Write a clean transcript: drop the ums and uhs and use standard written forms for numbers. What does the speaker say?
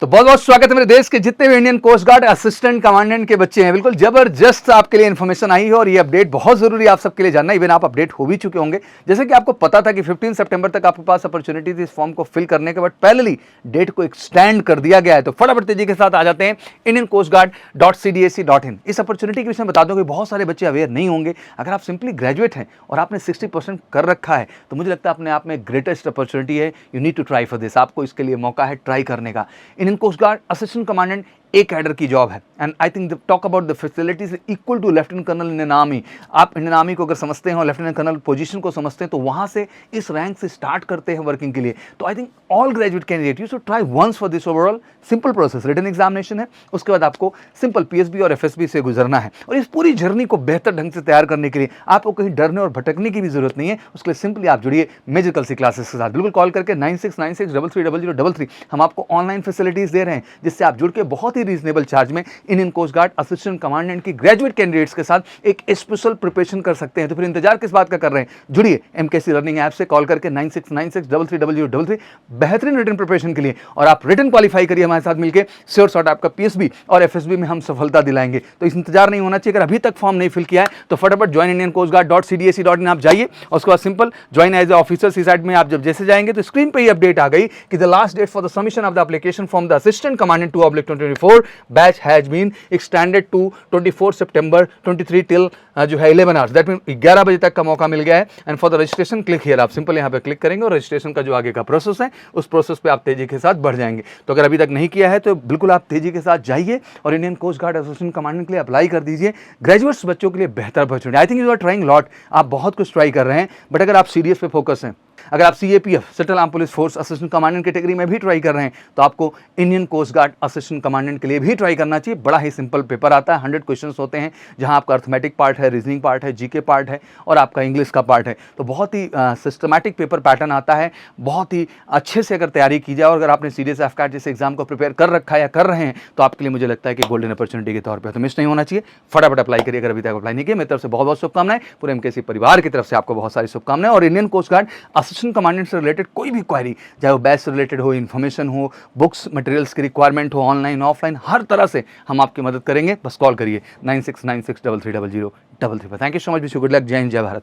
तो बहुत बहुत स्वागत है मेरे देश के जितने भी Indian coast guard assistant commandant के बच्चे हैं। बिल्कुल जबरदस्त आपके लिए इन्फॉर्मेशन आई है और ये अपडेट बहुत जरूरी है आप सबके लिए जानना। इवन आप अपडेट हो भी चुके होंगे। जैसे कि आपको पता था कि 15 सितंबर तक आपके पास अपॉर्चुनिटी थी इस फॉर्म को फिल करने के, बाद पहले डेट को एक्सटेंड कर दिया गया है। तो फटाफट तेजी के साथ आ जाते हैं indiancoastguard.cdsc.in। इस अपॉर्चुनिटी के विषय में बता दूं कि बहुत सारे बच्चे अवेयर नहीं होंगे। अगर आप सिंपली ग्रेजुएट हैं और आपने 60% कर रखा है तो मुझे लगता है अपने आप में ग्रेटेस्ट अपॉर्चुनिटी है। You need to try for this. आपको इसके लिए मौका है ट्राई करने का। Indian coast guard assistant commandant एक कैडर की जॉब है and I think talk about the facilities equal to lieutenant colonel Indian army. आप इंडियन आर्मी को अगर समझते हैं और लेफ्टिनेंट कर्नल पोजीशन को समझते हैं तो वहां से इस रैंक से स्टार्ट करते हैं वर्किंग के लिए। तो I think all graduate candidate you should try once for this. Overall simple process, written examination है, उसके बाद आपको सिंपल पीएसबी और एफएसबी से गुजरना है। और इस पूरी जर्नी को बेहतर ढंग से तैयार करने के लिए आपको कहीं डरने और भटकने की भी जरूरत नहीं है। उसके लिए सिंपली आप जुड़िए मेजिकल सी क्लासेस के साथ। बिल्कुल कॉल करके 9696330033। हम आपको ऑनलाइन फैसिलिटीज दे रहे हैं जिससे आप जुड़ के बहुत ही रीजनेबल चार्ज में Indian coast guard assistant commandant की ग्रेजुएट कैंडिडेट्स के साथ एक स्पेशल प्रिपरेशन कर सकते हैं। तो फिर इंतजार किस बात का कर रहे हैं? जुड़िए एमकेसी लर्निंग ऐप से कॉल करके 9696330033 बेहतरीन रिटन प्रिपरेशन के लिए। और आप रिटन क्वालिफाई करिए हमारे साथ मिलकर। श्योर शॉट आपका पीएसबी और एफएसबी में हम सफलता दिलाएंगे। तो इस इंतजार नहीं होना चाहिए। अगर अभी तक फॉर्म नहीं फिल किया है तो फटाफट ज्वाइन इंडियन कोस्ट गार्ड.cdsc.in आप जाइए और उसके बाद simple join as a officer sea side में आप जब जैसे जाएंगे तो स्क्रीन पे ही अपडेट आ गई कि the last date for the submission of the application from the assistant commandant 2/2024 batch has been extended to 24 सितंबर 23 टिल जो है 11 आवर्स। दैट मीन 11 बजे तक का मौका मिल गया है। And for the registration click here. आप सिंपल यहाँ पे क्लिक करेंगे और रजिस्ट्रेशन का जो आगे का प्रोसेस है उस प्रोसेस पे आप तेजी के साथ बढ़ जाएंगे। तो अगर अभी तक नहीं किया है तो बिल्कुल आप तेजी के साथ जाइए और Indian coast guard assistant commandant के लिए अप्लाई कर दीजिए। ग्रेजुएट्स बच्चों के लिए बेहतर opportunity. I think you are trying lot. आप बहुत कुछ ट्राई कर रहे हैं बट अगर आप सीडीएस पे फोकस हैं, अगर आप CAPF central arm police force assistant commandant category में भी ट्राई कर रहे हैं तो आपको Indian coast guard assistant commandant के लिए भी ट्राई करना चाहिए। बड़ा ही सिंपल पेपर आता है, 100 क्वेश्चंस होते हैं जहां आपका अर्थमेटिक पार्ट है, रीजनिंग पार्ट है, जीके पार्ट है और आपका इंग्लिश का पार्ट है। तो बहुत ही सिस्टमैटिक पेपर पैटर्न आता है। बहुत ही अच्छे से अगर तैयारी की जाए और अगर आपने सीडीएस एफकैट जैसे एग्जाम को प्रिपेयर कर रखा है या कर रहे हैं तो आपके लिए मुझे लगता है कि गोल्डन अपॉर्चुनिटी के तौर पर तो मिस नहीं होना चाहिए। फटाफट अप्लाई करिए अगर अभी तक अप्लाई नहीं किया। मेरी तरफ से बहुत बहुत शुभकामनाएं। पूरे एमकेसी परिवार की तरफ से आपको बहुत सारी शुभकामनाएं। और Indian coast guard assistant commandant से रिलेटेड कोई भी क्वेरी, चाहे वो बैच से रिलेटेड हो, इन्फॉर्मेशन हो, बुक्स मटेरियल्स की रिक्वायरमेंट हो, ऑनलाइन ऑफलाइन, हर तरह से हम आपकी मदद करेंगे। बस कॉल करिए 9696330033। Thank you so much. Wish you good luck. जय हिंद, जय भारत।